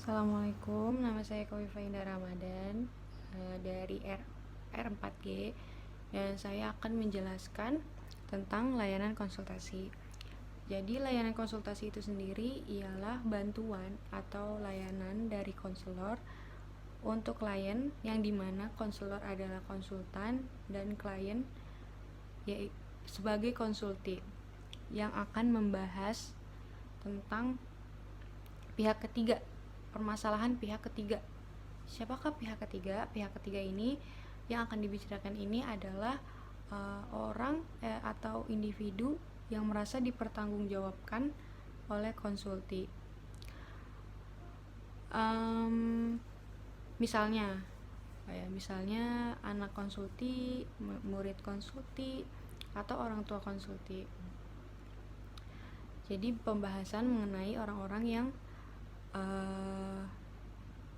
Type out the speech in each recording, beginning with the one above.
Assalamualaikum, nama saya Kofifa Indah Ramadan dari R4G, dan saya akan menjelaskan tentang layanan konsultasi. Jadi layanan konsultasi itu sendiri ialah bantuan atau layanan dari konselor untuk klien, yang dimana konselor adalah konsultan dan klien sebagai konsulti yang akan membahas tentang pihak ketiga, permasalahan pihak ketiga. Siapakah pihak ketiga? Pihak ketiga ini yang akan dibicarakan ini adalah orang atau individu yang merasa dipertanggungjawabkan oleh konsulti. Misalnya anak konsulti, murid konsulti, atau orang tua konsulti. Jadi pembahasan mengenai orang-orang yang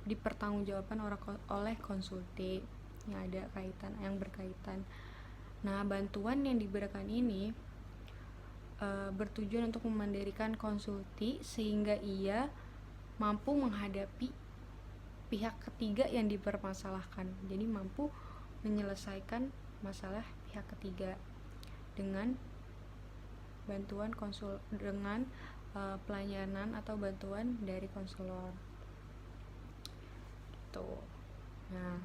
dipertanggungjawabkan oleh konsulti yang berkaitan. Nah, bantuan yang diberikan ini bertujuan untuk memandirikan konsulti sehingga ia mampu menghadapi pihak ketiga yang dipermasalahkan. Jadi mampu menyelesaikan masalah pihak ketiga dengan bantuan dengan pelayanan atau bantuan dari konselor. Nah,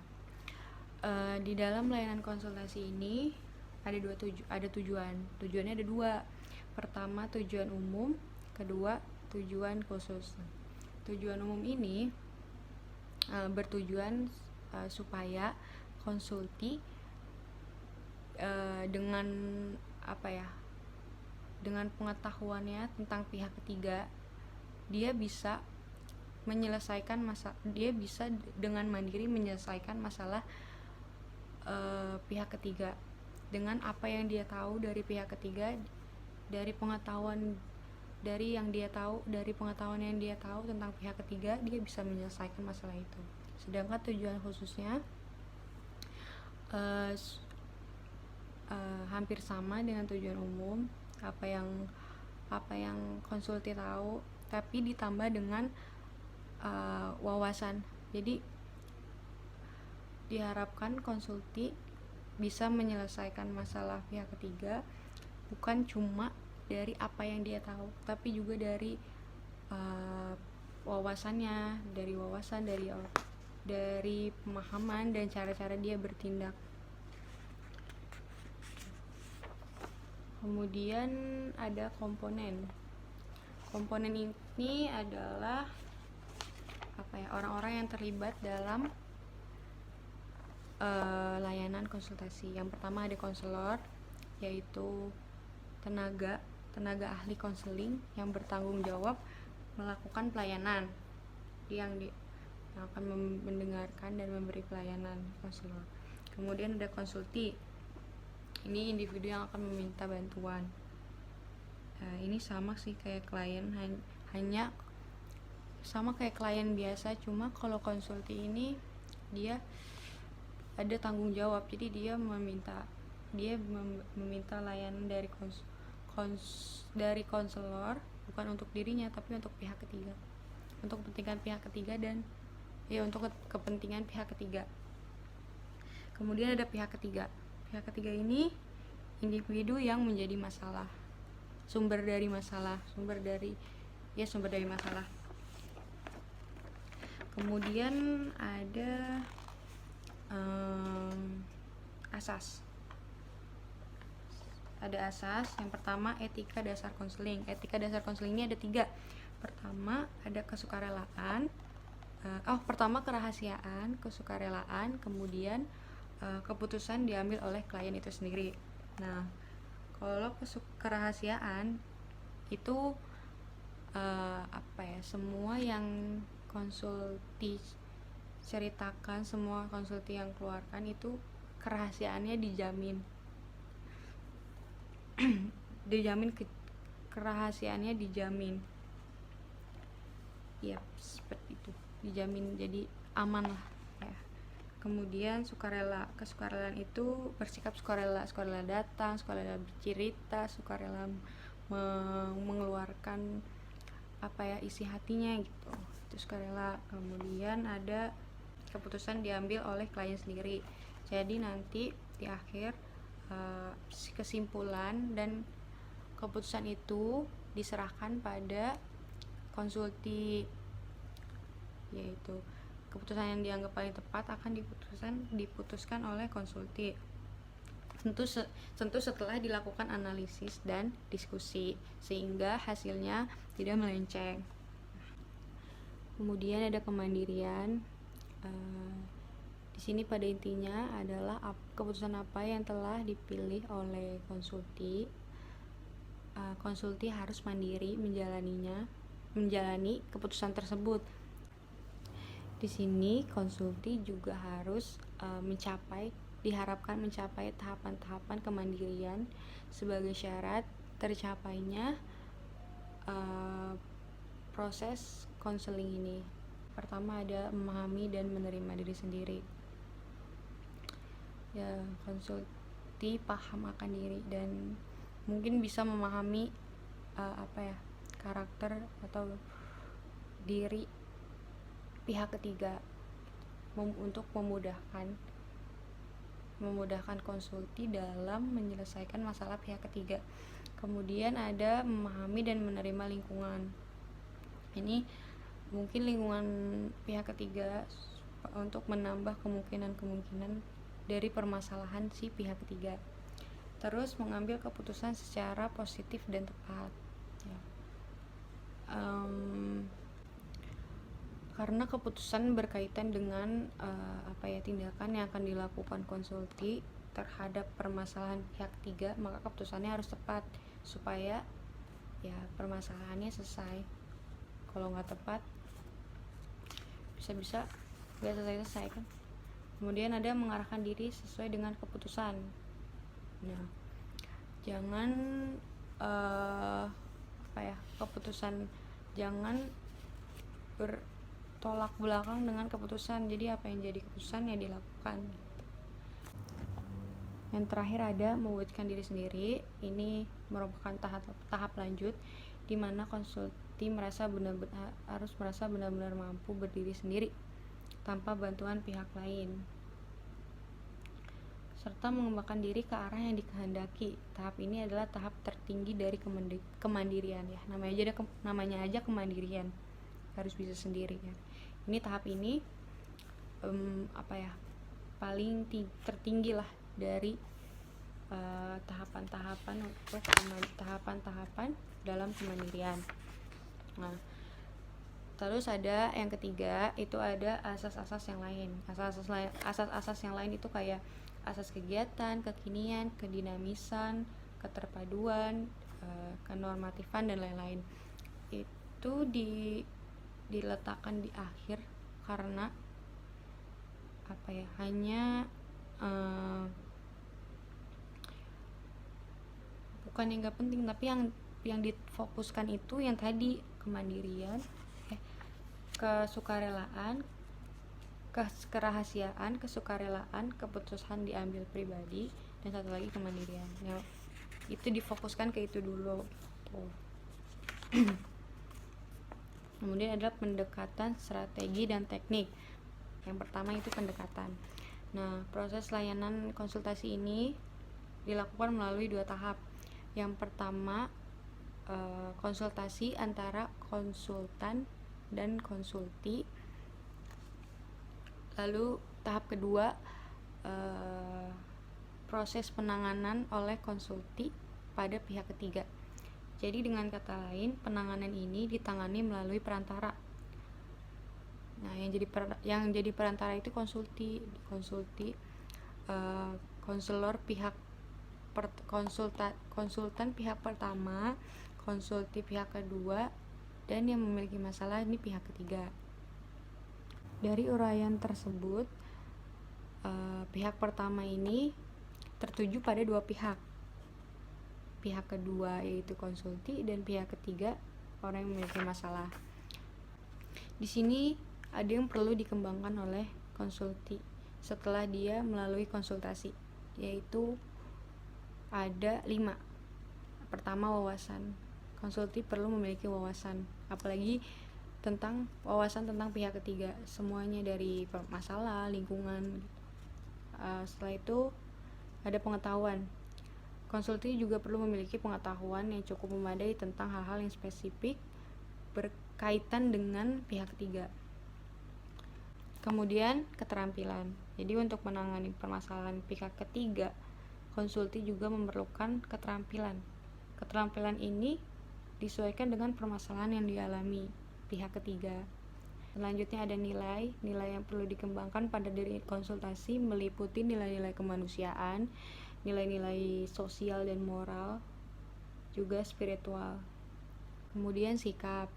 di dalam layanan konsultasi ini ada tujuan. Tujuannya ada dua. Pertama, tujuan umum. Kedua, tujuan khusus. Tujuan umum ini bertujuan supaya konsulti dengan dengan pengetahuannya tentang pihak ketiga, dia bisa dengan mandiri menyelesaikan masalah pihak ketiga dengan apa yang dia tahu dari pihak ketiga, dari pengetahuan yang dia tahu tentang pihak ketiga, dia bisa menyelesaikan masalah itu. Sedangkan tujuan khususnya hampir sama dengan tujuan umum, apa yang konsulti tahu, tapi ditambah dengan wawasan. Jadi diharapkan konsulti bisa menyelesaikan masalah pihak ketiga bukan cuma dari apa yang dia tahu, tapi juga dari wawasannya, dari pemahaman dan cara-cara dia bertindak. Kemudian ada komponen ini adalah orang-orang yang terlibat dalam layanan konsultasi. Yang pertama ada konselor, yaitu tenaga ahli konseling yang bertanggung jawab melakukan pelayanan, yang akan mendengarkan dan memberi pelayanan konselor. Kemudian ada konsulti, ini individu yang akan meminta bantuan. Ini sama sih kayak klien, hanya sama kayak klien biasa, cuma kalau konsulti ini dia ada tanggung jawab. Jadi dia meminta layanan dari konselor, bukan untuk dirinya tapi untuk pihak ketiga, untuk kepentingan pihak ketiga untuk kepentingan pihak ketiga. Kemudian ada pihak ketiga ini individu yang menjadi masalah, sumber dari masalah. Kemudian ada asas. Yang pertama, etika dasar konseling. Etika dasar konseling ini ada 3. Pertama, ada kesukarelaan. Pertama kerahasiaan, kesukarelaan, kemudian keputusan diambil oleh klien itu sendiri. Nah, kalau kerahasiaan itu semua yang konsulti ceritakan, semua konsulti yang keluarkan itu kerahasiaannya dijamin. Kerahasiaannya dijamin. Ya, seperti itu. Dijamin, jadi aman lah ya. Kemudian kesukarelaan itu bersikap sukarela datang, sukarela bercerita, sukarela mengeluarkan isi hatinya gitu. itu sukarela. Kemudian ada keputusan diambil oleh klien sendiri. Jadi nanti di akhir kesimpulan dan keputusan itu diserahkan pada konsulti, yaitu keputusan yang dianggap paling tepat akan diputuskan oleh konsulti. Tentu setelah dilakukan analisis dan diskusi sehingga hasilnya tidak melenceng. Kemudian ada kemandirian. Di sini pada intinya adalah keputusan apa yang telah dipilih oleh konsulti. Konsulti harus mandiri menjalani keputusan tersebut. Di sini konsulti juga harus diharapkan mencapai tahapan-tahapan kemandirian sebagai syarat tercapainya proses konseling ini. Pertama ada memahami dan menerima diri sendiri. Ya, konsulti paham akan diri dan mungkin bisa memahami karakter atau diri pihak ketiga untuk memudahkan konsulti dalam menyelesaikan masalah pihak ketiga. Kemudian ada memahami dan menerima lingkungan. Ini mungkin lingkungan pihak ketiga untuk menambah kemungkinan dari permasalahan si pihak ketiga. Terus mengambil keputusan secara positif dan tepat. Ya. Karena keputusan berkaitan dengan tindakan yang akan dilakukan konsulti terhadap permasalahan pihak ketiga, maka keputusannya harus tepat supaya ya permasalahannya selesai. Kalau nggak tepat bisa nggak selesai kan. Kemudian ada mengarahkan diri sesuai dengan keputusan. Nah, jangan keputusan jangan bertolak belakang dengan keputusan. Jadi apa yang jadi keputusan yang dilakukan. Yang terakhir ada mewujudkan diri sendiri. Ini merupakan tahap lanjut di mana konsulti harus merasa benar-benar mampu berdiri sendiri tanpa bantuan pihak lain, serta mengembangkan diri ke arah yang dikehendaki. Tahap ini adalah tahap tertinggi dari kemandirian ya. Namanya aja kemandirian, harus bisa sendiri ya. Ini tahap ini paling tertinggi lah dari tahapan-tahapan dalam kemandirian. Nah, terus ada yang ketiga, itu ada asas-asas yang lain. Asas-asas yang lain itu kayak asas kegiatan, kekinian, kedinamisan, keterpaduan, kenormatifan dan lain-lain. Itu diletakkan di akhir karena hanya bukan yang gak penting, tapi yang difokuskan itu yang tadi kemandirian, kesukarelaan, kerahasiaan, kesukarelaan, keputusan diambil pribadi, dan satu lagi kemandirian. Ya, itu difokuskan ke itu dulu. Kemudian ada pendekatan strategi dan teknik. Yang pertama itu pendekatan. Nah, proses layanan konsultasi ini dilakukan melalui 2 tahap. Yang pertama konsultasi antara konsultan dan konsulti. Lalu tahap kedua proses penanganan oleh konsulti pada pihak ketiga. Jadi dengan kata lain, penanganan ini ditangani melalui perantara. Nah, yang jadi perantara itu konsultan pihak pertama, konsulti pihak kedua, dan yang memiliki masalah ini pihak ketiga. Dari uraian tersebut, pihak pertama ini tertuju pada 2 pihak. Pihak kedua yaitu konsulti, dan pihak ketiga orang yang memiliki masalah. Di sini ada yang perlu dikembangkan oleh konsulti setelah dia melalui konsultasi, yaitu ada 5. Pertama, wawasan. Konsulti perlu memiliki wawasan, apalagi tentang wawasan tentang pihak ketiga, semuanya dari masalah lingkungan. Setelah itu ada pengetahuan. Konsultan juga perlu memiliki pengetahuan yang cukup memadai tentang hal-hal yang spesifik berkaitan dengan pihak ketiga. Kemudian keterampilan. Jadi untuk menangani permasalahan pihak ketiga, konsultan juga memerlukan keterampilan. Keterampilan ini disesuaikan dengan permasalahan yang dialami pihak ketiga. Selanjutnya ada nilai yang perlu dikembangkan pada diri konsultasi meliputi nilai-nilai kemanusiaan, nilai-nilai sosial dan moral, juga spiritual. Kemudian sikap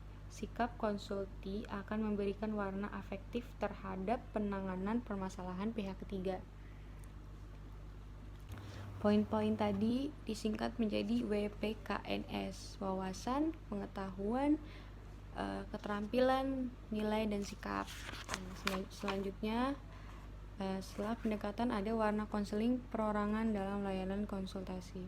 konsulti akan memberikan warna afektif terhadap penanganan permasalahan pihak ketiga. Poin-poin tadi disingkat menjadi WPKNS: wawasan, pengetahuan, keterampilan, nilai, dan sikap. Selanjutnya, setelah pendekatan ada warna konseling perorangan dalam layanan konsultasi.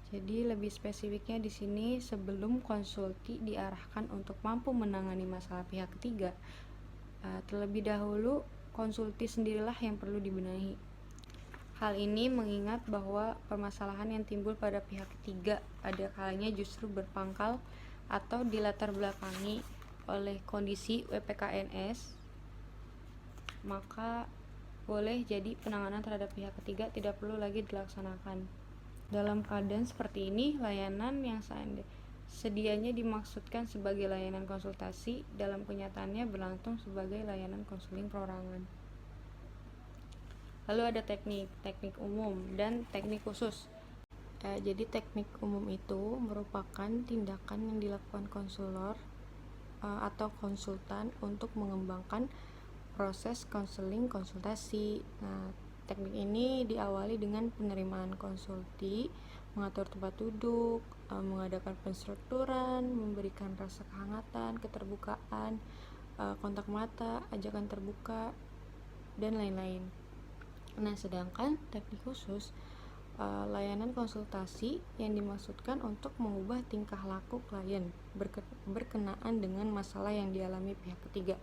Jadi lebih spesifiknya di sini, sebelum konsulti diarahkan untuk mampu menangani masalah pihak ketiga, terlebih dahulu konsulti sendirilah yang perlu dibenahi. Hal ini mengingat bahwa permasalahan yang timbul pada pihak ketiga pada kalanya justru berpangkal atau dilatar belakangi oleh kondisi WPKNS, maka boleh jadi penanganan terhadap pihak ketiga tidak perlu lagi dilaksanakan. Dalam keadaan seperti ini, layanan yang sedianya dimaksudkan sebagai layanan konsultasi dalam kenyataannya berlangsung sebagai layanan konseling perorangan. Lalu ada teknik umum dan teknik khusus. Jadi teknik umum itu merupakan tindakan yang dilakukan konselor atau konsultan untuk mengembangkan proses konseling konsultasi. Nah, teknik ini diawali dengan penerimaan konsulti, mengatur tempat duduk, mengadakan penstrukturan, memberikan rasa kehangatan, keterbukaan, kontak mata, ajakan terbuka, dan lain-lain. Nah, sedangkan teknik khusus, layanan konsultasi yang dimaksudkan untuk mengubah tingkah laku klien berkenaan dengan masalah yang dialami pihak ketiga.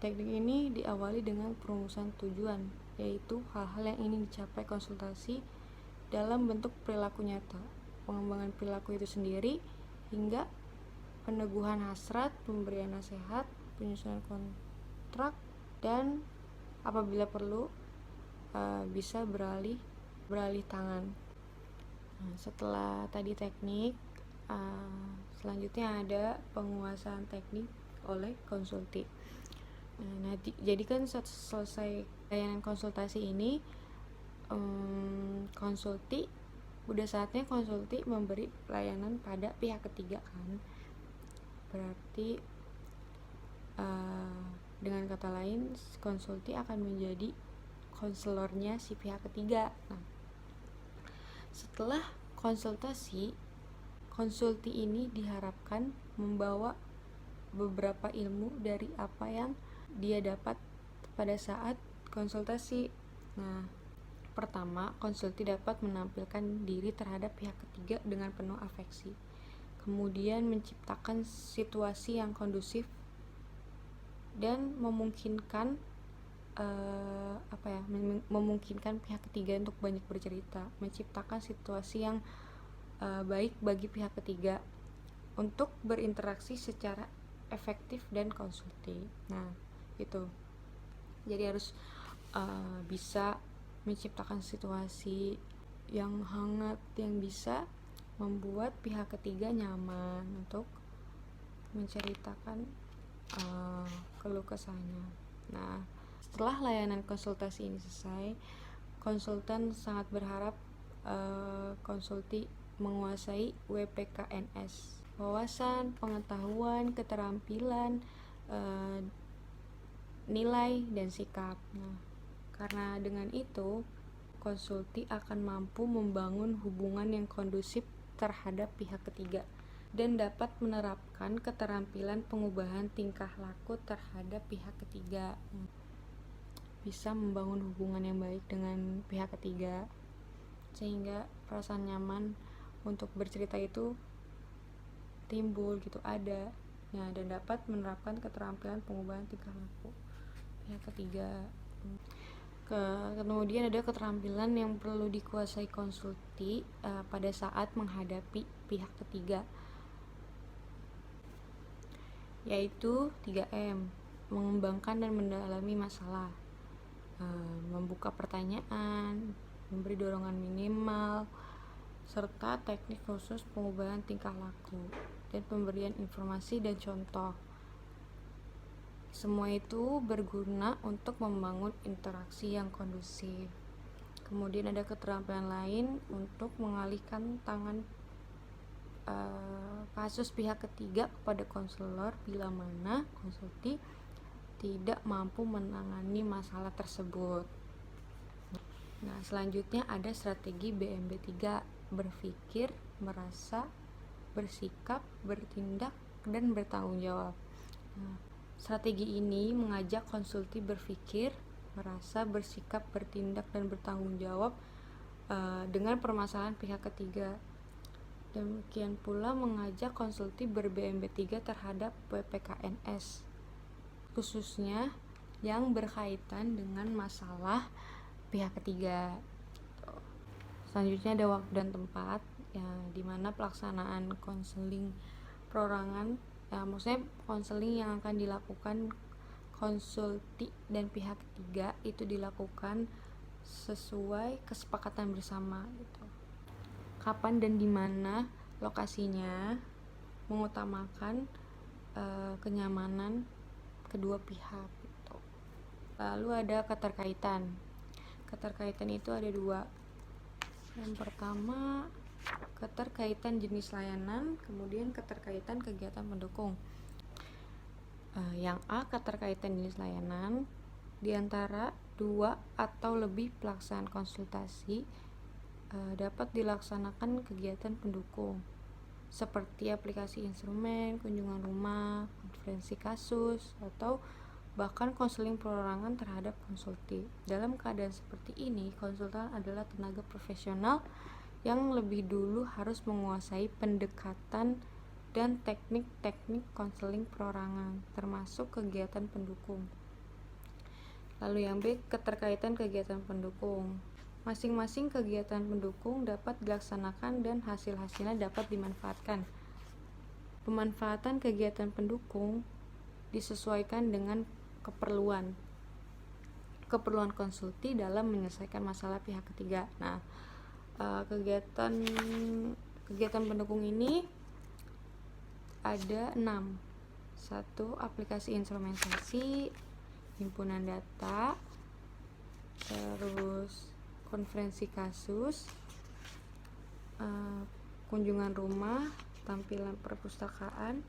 Teknik ini diawali dengan perumusan tujuan, yaitu hal-hal yang ingin dicapai konsultasi dalam bentuk perilaku nyata, pengembangan perilaku itu sendiri, hingga peneguhan hasrat, pemberian nasihat, penyusunan kontrak, dan apabila perlu bisa beralih tangan. Nah, setelah tadi teknik, selanjutnya ada penguasaan teknik oleh konsulti. Nah, jadi kan selesai layanan konsultasi ini, udah saatnya konsulti memberi pelayanan pada pihak ketiga kan. Berarti dengan kata lain, konsulti akan menjadi konselornya si pihak ketiga. Nah, setelah konsultasi, konsulti ini diharapkan membawa beberapa ilmu dari apa yang dia dapat pada saat konsultasi. Nah, pertama, konsulti dapat menampilkan diri terhadap pihak ketiga dengan penuh afeksi. Kemudian menciptakan situasi yang kondusif dan memungkinkan memungkinkan pihak ketiga untuk banyak bercerita, menciptakan situasi yang baik bagi pihak ketiga untuk berinteraksi secara efektif dan konstruktif. Nah, itu. Jadi harus bisa menciptakan situasi yang hangat yang bisa membuat pihak ketiga nyaman untuk menceritakan keluh kesahnya. Nah, setelah layanan konsultasi ini selesai, konsultan sangat berharap konsulti menguasai WPKNS: wawasan, pengetahuan, keterampilan, nilai, dan sikap. Nah, karena dengan itu konsulti akan mampu membangun hubungan yang kondusif terhadap pihak ketiga dan dapat menerapkan keterampilan pengubahan tingkah laku terhadap pihak ketiga. Bisa membangun hubungan yang baik dengan pihak ketiga sehingga perasaan nyaman untuk bercerita itu timbul gitu, ada. dan dapat menerapkan keterampilan pengubahan tingkah laku pihak ketiga. Kemudian ada keterampilan yang perlu dikuasai konsulti pada saat menghadapi pihak ketiga, yaitu 3M, mengembangkan dan mendalami masalah, membuka pertanyaan, memberi dorongan minimal, serta teknik khusus pengubahan tingkah laku, dan pemberian informasi dan contoh. Semua itu berguna untuk membangun interaksi yang kondusif. Kemudian ada keterampilan lain untuk mengalihkan tangan kasus pihak ketiga kepada konselor bila mana konsulti tidak mampu menangani masalah tersebut. Nah, selanjutnya ada strategi BMB3, berpikir, merasa, bersikap, bertindak, dan bertanggung jawab. Nah, strategi ini mengajak konsulti berpikir, merasa, bersikap, bertindak, dan bertanggung jawab dengan permasalahan pihak ketiga. Demikian pula mengajak konsulti ber-BMB3 terhadap PPKNS, khususnya yang berkaitan dengan masalah pihak ketiga. Selanjutnya ada waktu dan tempat, di mana pelaksanaan konseling perorangan, maksudnya konseling yang akan dilakukan konsulti dan pihak ketiga itu dilakukan sesuai kesepakatan bersama gitu. Kapan dan di mana lokasinya, mengutamakan kenyamanan kedua pihak gitu. Lalu ada keterkaitan. Keterkaitan itu ada dua. Yang pertama, keterkaitan jenis layanan, kemudian keterkaitan kegiatan pendukung. Yang A, keterkaitan jenis layanan, di antara dua atau lebih pelaksanaan konsultasi dapat dilaksanakan kegiatan pendukung seperti aplikasi instrumen, kunjungan rumah, konferensi kasus, atau bahkan konseling perorangan terhadap konsulti. Dalam keadaan seperti ini, konsultan adalah tenaga profesional yang lebih dulu harus menguasai pendekatan dan teknik-teknik konseling perorangan, termasuk kegiatan pendukung. Lalu yang B, keterkaitan kegiatan pendukung. Masing-masing kegiatan pendukung dapat dilaksanakan dan hasil-hasilnya dapat dimanfaatkan. Pemanfaatan kegiatan pendukung disesuaikan dengan keperluan konsulti dalam menyelesaikan masalah pihak ketiga. Nah, kegiatan pendukung ini ada 6. 1. Aplikasi instrumentasi, himpunan data, terus konferensi kasus, kunjungan rumah, tampilan perpustakaan,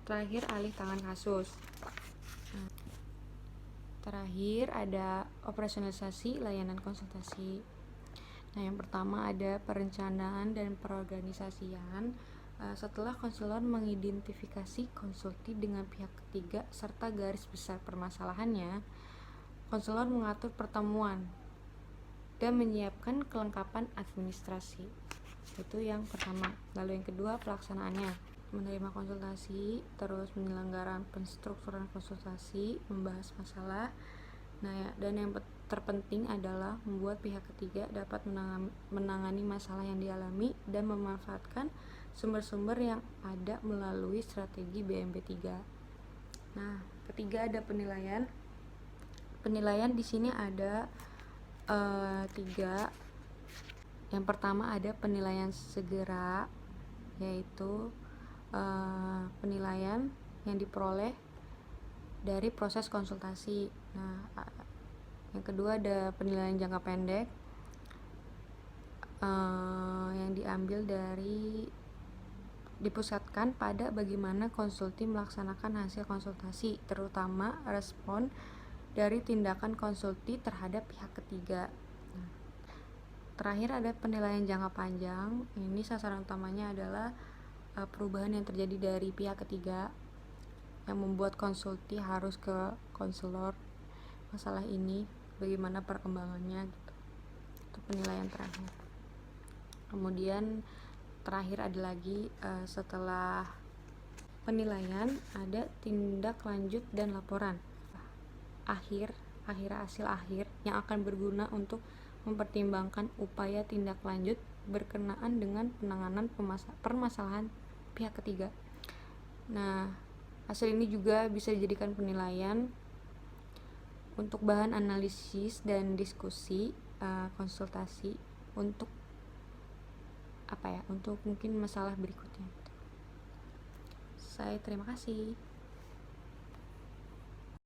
terakhir alih tangan kasus. Terakhir ada operasionalisasi layanan konsultasi. Nah, yang pertama ada perencanaan dan perorganisasian. Setelah konselor mengidentifikasi konsulti dengan pihak ketiga serta garis besar permasalahannya, konselor mengatur pertemuan dan menyiapkan kelengkapan administrasi. Itu yang pertama. Lalu yang kedua, pelaksanaannya, menerima konsultasi, terus penyelenggaraan penstrukturan konsultasi, membahas masalah. Nah, dan yang terpenting adalah membuat pihak ketiga dapat menangani masalah yang dialami dan memanfaatkan sumber-sumber yang ada melalui strategi BMB3. Nah, ketiga ada penilaian. Penilaian di sini ada 3. Yang pertama ada penilaian segera, yaitu penilaian yang diperoleh dari proses konsultasi. Nah, yang kedua ada penilaian jangka pendek yang diambil dari dipusatkan pada bagaimana konsulti melaksanakan hasil konsultasi, terutama respon dari tindakan konsulti terhadap pihak ketiga. Nah, terakhir ada penilaian jangka panjang. Ini sasaran utamanya adalah perubahan yang terjadi dari pihak ketiga yang membuat konsulti harus ke konselor masalah ini, bagaimana perkembangannya gitu. Itu penilaian terakhir. Kemudian terakhir ada lagi setelah penilaian ada tindak lanjut dan laporan. Hasil akhir yang akan berguna untuk mempertimbangkan upaya tindak lanjut berkenaan dengan penanganan permasalahan pihak ketiga. Nah, hasil ini juga bisa dijadikan penilaian untuk bahan analisis dan diskusi, konsultasi untuk untuk mungkin masalah berikutnya. Saya terima kasih.